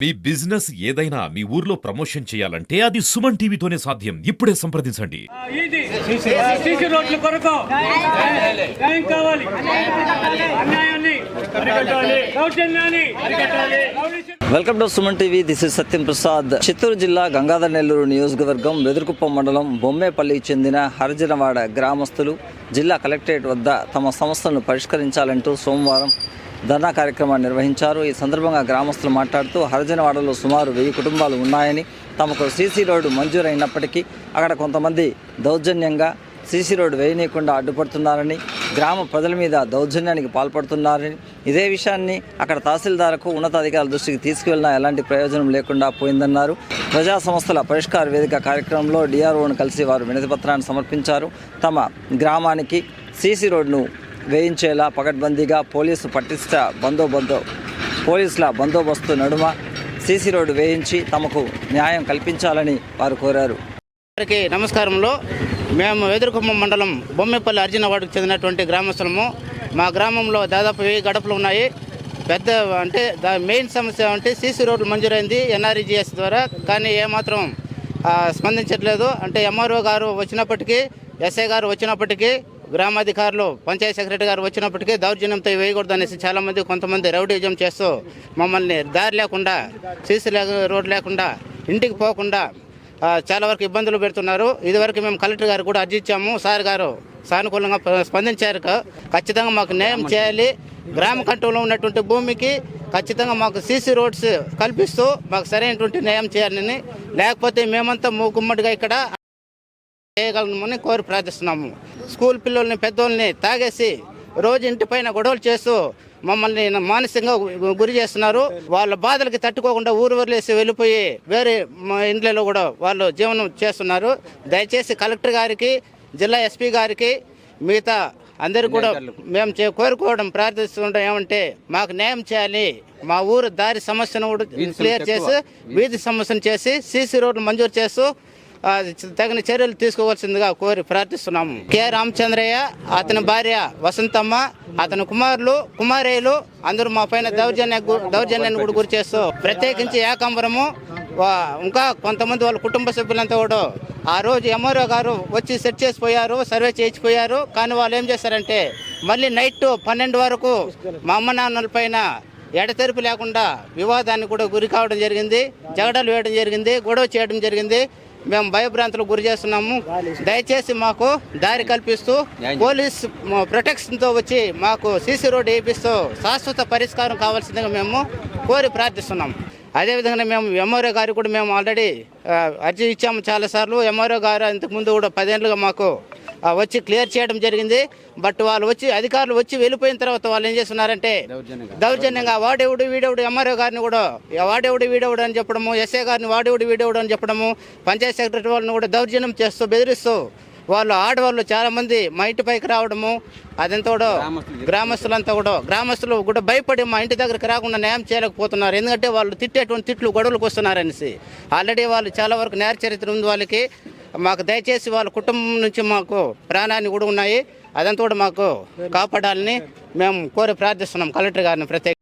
మీ business ఏదైనా మీ ఊర్లో promotion చేయాలంటే అది సుమన్ టీవీతోనే సాధ్యం. ఇప్పుడే సంప్రదించండి. Welcome to Suman TV. This is Satyam Prasad. Chittoor జిల్లా గంగాధర నెల్లూరు నియోజకవర్గం వెదురుకుప్పం మండలం బొమ్మేపల్లికి చెందిన హరిజనవాడ గ్రామస్తులు జిల్లా కలెక్టరేట్ వద్ద తమ సమస్యలను పరిష్కరించాలంటూ సోమవారం ధర్నా కార్యక్రమాన్ని నిర్వహించారు. ఈ సందర్భంగా గ్రామస్తులు మాట్లాడుతూ హరిజనవాడలో సుమారు 1000 కుటుంబాలు ఉన్నాయని, తమకు సీసీ రోడ్డు మంజూరైనప్పటికీ అక్కడ కొంతమంది దౌర్జన్యంగా సీసీ రోడ్డు వేయనీయకుండా అడ్డుపడుతున్నారని, గ్రామ ప్రజల మీద దౌర్జన్యానికి పాల్పడుతున్నారని, ఇదే విషయాన్ని అక్కడ తహసీల్దార్కు ఉన్నతాధికారుల దృష్టికి తీసుకువెళ్ళినా ఎలాంటి ప్రయోజనం లేకుండా పోయిందన్నారు. ప్రజా సమస్యల పరిష్కార వేదిక కార్యక్రమంలో డిఆర్ఓను కలిసి వారు వినతిపత్రాన్ని సమర్పించారు. తమ గ్రామానికి సీసీ రోడ్డును వేయించేలా పకడ్బందీగా పోలీసుల బందోబస్తు నడుమ సీసీ రోడ్డు వేయించి తమకు న్యాయం కల్పించాలని వారు కోరారు. అందరికీ నమస్కారంలో. మేము వెదురుకుప్పం మండలం బొమ్మేపల్లి హరిజనవాడకు చెందినటువంటి గ్రామస్తులము. మా గ్రామంలో దాదాపు 1000 గడపలు ఉన్నాయి. పెద్ద అంటే మెయిన్ సమస్య అంటే సీసీ రోడ్లు మంజూరైంది ఎన్ఆర్ఈజీఎస్ ద్వారా, కానీ ఏమాత్రం స్పందించట్లేదు. అంటే ఎంఆర్ఓ గారు వచ్చినప్పటికీ, ఎస్ఐ గారు వచ్చినప్పటికీ, గ్రామాధికారులు, పంచాయతీ సెక్రటరీ గారు వచ్చినప్పటికీ దౌర్జన్యంతో వేయకూడదు అనేసి చాలామంది కొంతమంది రౌడీజం చేస్తూ మమ్మల్ని దారి లేకుండా, సీసీ రోడ్ లేకుండా, ఇంటికి పోకుండా చాలా వరకు ఇబ్బందులు పెడుతున్నారు. ఇదివరకు మేము కలెక్టర్ గారు కూడా అర్జీ ఇచ్చాము. సార్ గారు సానుకూలంగా స్పందించారు. ఖచ్చితంగా మాకు న్యాయం చేయాలి. గ్రామ కంట్రోల్లో ఉన్నటువంటి భూమికి ఖచ్చితంగా మాకు సీసీ రోడ్స్ కల్పిస్తూ మాకు సరైనటువంటి న్యాయం చేయాలని, లేకపోతే మేమంతా మూకుమ్మడిగా ఇక్కడ చేయగలమని కోరి ప్రార్థిస్తున్నాము. స్కూల్ పిల్లల్ని, పెద్దోళ్ళని తాగేసి రోజు ఇంటిపైన గొడవలు చేస్తూ మమ్మల్ని మానసికంగా గురి చేస్తున్నారు. వాళ్ళ బాధలకి తట్టుకోకుండా ఊరు వదిలేసి వెళ్ళిపోయి వేరే ఇండ్లలో కూడా వాళ్ళు జీవనం చేస్తున్నారు. దయచేసి కలెక్టర్ గారికి, జిల్లా ఎస్పీ గారికి, మిగతా అందరూ కూడా మేము కోరుకోవడం, ప్రార్థిస్తుండడం ఏమంటే మాకు న్యాయం చేయాలి. మా ఊరు దారి సమస్యను కూడా క్లియర్ చేసి, వీధి సమస్యను చేసి, సీసీ రోడ్లు మంజూరు చేస్తూ తగిన చర్యలు తీసుకోవాల్సిందిగా కోరి ప్రార్థిస్తున్నాము. కె రామచంద్రయ్య, అతని భార్య వసంతమ్మ, అతని కుమారులు, కుమారేయులు అందరూ మా పైన దౌర్జన్యాన్ని కూడా గురి చేస్తూ, ప్రత్యేకించి ఏకాంబరము, ఇంకా కొంతమంది వాళ్ళ కుటుంబ సభ్యులంతా కూడా ఆ రోజు ఎంఆర్ఓ గారు వచ్చి సెట్ చేసిపోయారు, సర్వే చేయించిపోయారు. కానీ వాళ్ళు ఏం చేశారంటే మళ్ళీ నైట్ 12 వరకు మా అమ్మ నాన్నల పైన ఎడతెరిపి లేకుండా వివాదాన్ని కూడా గురి కావడం జరిగింది. జగడాలు వేయడం జరిగింది, గొడవ చేయడం జరిగింది. మేము భయభ్రాంతులకు గురి చేస్తున్నాము. దయచేసి మాకు దారి కల్పిస్తూ పోలీస్ ప్రొటెక్షన్తో వచ్చి మాకు సీసీ రోడ్డు వేయిస్తూ శాశ్వత పరిష్కారం కావాల్సిందిగా మేము కోరి ప్రార్థిస్తున్నాము. అదేవిధంగా మేము ఎంఆర్ఓ గారు కూడా మేము ఆల్రెడీ అర్జీ ఇచ్చాము చాలాసార్లు. ఎంఆర్ఓ గారు ఇంతకుముందు కూడా 10 ఏళ్ళుగా మాకు వచ్చి క్లియర్ చేయడం జరిగింది. బట్ వాళ్ళు వచ్చి, అధికారులు వచ్చి వెళ్ళిపోయిన తర్వాత వాళ్ళు ఏం చేస్తున్నారంటే దౌర్జన్యంగా వాడేవుడు వీడేవుడు, ఎంఆర్ఓ గారిని కూడా వాడేవుడు వీడేవుడు అని చెప్పడము, ఎస్ఐ గారిని వాడేవుడు వీడేవుడు అని చెప్పడము, పంచాయతీ సెక్రటరీ వాళ్ళని కూడా దౌర్జన్యం చేస్తూ బెదిరిస్తూ వాళ్ళు ఆడవాళ్ళు చాలామంది మా ఇంటి పైకి రావడము, అదంతా కూడా గ్రామస్తులు కూడా భయపడి మా ఇంటి దగ్గరికి రాకుండా న్యాయం చేయలేకపోతున్నారు. ఎందుకంటే వాళ్ళు తిట్టేటువంటి తిట్లు గొడవలకు వస్తున్నారనేసి. ఆల్రెడీ వాళ్ళు చాలా వరకు నేర చరిత్ర ఉంది వాళ్ళకి. మాకు దయచేసి వాళ్ళ కుటుంబం నుంచి మాకు ప్రాణాన్ని కూడా ఉన్నాయి, అదంతా కూడా మాకు కాపాడాలని మేము కోరి ప్రార్థిస్తున్నాం కలెక్టర్ గారిని ప్రత్యేక.